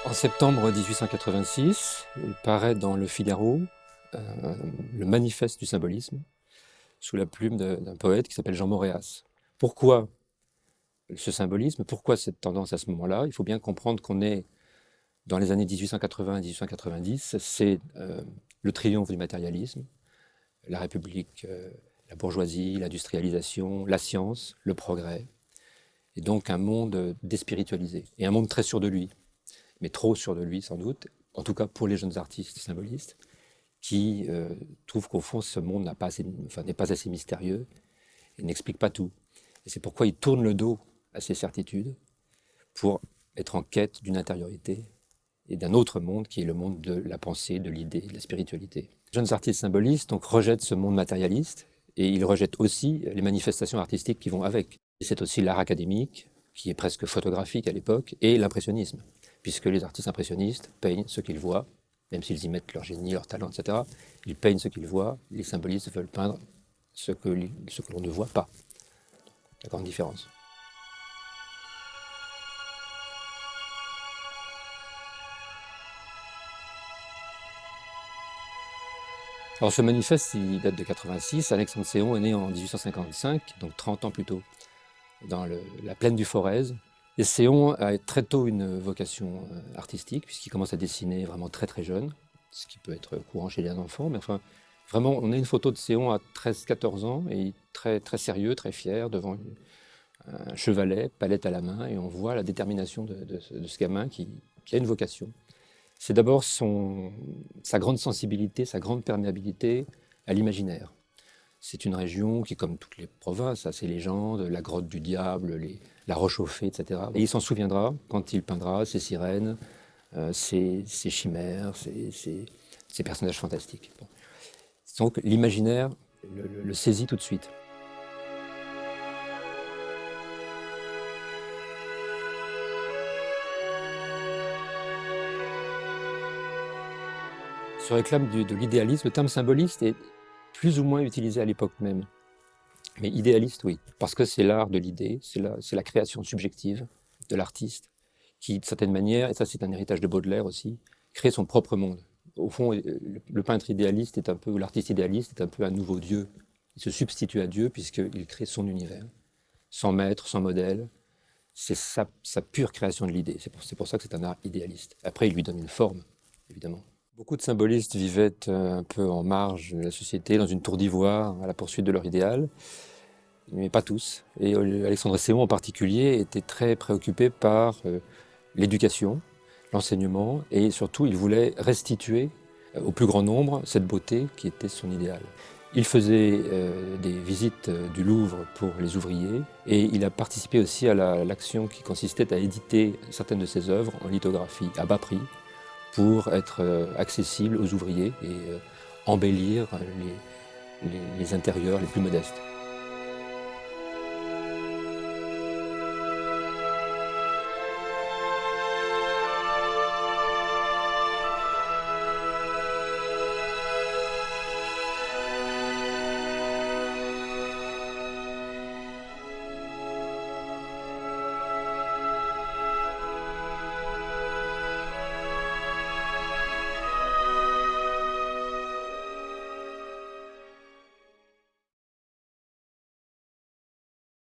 En septembre 1886, il paraît dans Le Figaro le manifeste du symbolisme, sous la plume d'un poète qui s'appelle Jean Moréas. Pourquoi ce symbolisme? Pourquoi cette tendance à ce moment-là? Il faut bien comprendre qu'on est dans les années 1880 et 1890, c'est le triomphe du matérialisme, la République, la bourgeoisie, l'industrialisation, la science, le progrès, et donc un monde déspiritualisé, et un monde très sûr de lui, mais trop sûr de lui sans doute, en tout cas pour les jeunes artistes symbolistes, qui trouvent qu'au fond ce monde n'est pas assez mystérieux et n'explique pas tout. Et c'est pourquoi ils tournent le dos à ces certitudes pour être en quête d'une intériorité et d'un autre monde qui est le monde de la pensée, de l'idée, de la spiritualité. Les jeunes artistes symbolistes donc rejettent ce monde matérialiste et ils rejettent aussi les manifestations artistiques qui vont avec. Et c'est aussi l'art académique, qui est presque photographique à l'époque, et l'impressionnisme, puisque les artistes impressionnistes peignent ce qu'ils voient, même s'ils y mettent leur génie, leur talent, etc. Ils peignent ce qu'ils voient, les symbolistes veulent peindre ce que l'on ne voit pas. La grande différence. Alors ce manifeste, il date de 86. Alexandre Séon est né en 1855, donc 30 ans plus tôt, dans la plaine du Forez. Et Séon a très tôt une vocation artistique, puisqu'il commence à dessiner vraiment très très jeune, ce qui peut être courant chez les enfants, mais enfin, vraiment, on a une photo de Séon à 13-14 ans, et très, très sérieux, très fier, devant un chevalet, palette à la main, et on voit la détermination de ce gamin qui a une vocation. C'est d'abord sa grande sensibilité, sa grande perméabilité à l'imaginaire. C'est une région qui, comme toutes les provinces, a ses légendes, la grotte du diable, la roche aux fées, etc. Et il s'en souviendra quand il peindra ses sirènes, ses chimères, ses personnages fantastiques. Bon. Donc l'imaginaire le saisit tout de suite. Se réclame de l'idéalisme. Le terme symboliste est plus ou moins utilisé à l'époque même. Mais idéaliste, oui, parce que c'est l'art de l'idée, c'est la création subjective de l'artiste, qui, de certaine manière, et ça c'est un héritage de Baudelaire aussi, crée son propre monde. Au fond, le peintre idéaliste est un peu, ou l'artiste idéaliste est un peu un nouveau Dieu. Il se substitue à Dieu puisqu'il crée son univers, sans maître, sans modèle. C'est sa pure création de l'idée. C'est pour ça que c'est un art idéaliste. Après, il lui donne une forme, évidemment. Beaucoup de symbolistes vivaient un peu en marge de la société, dans une tour d'ivoire, à la poursuite de leur idéal, mais pas tous. Et Alexandre Séon en particulier était très préoccupé par l'éducation, l'enseignement, et surtout il voulait restituer au plus grand nombre cette beauté qui était son idéal. Il faisait des visites du Louvre pour les ouvriers, et il a participé aussi à l'action qui consistait à éditer certaines de ses œuvres en lithographie à bas prix, pour être accessible aux ouvriers et embellir les intérieurs les plus modestes.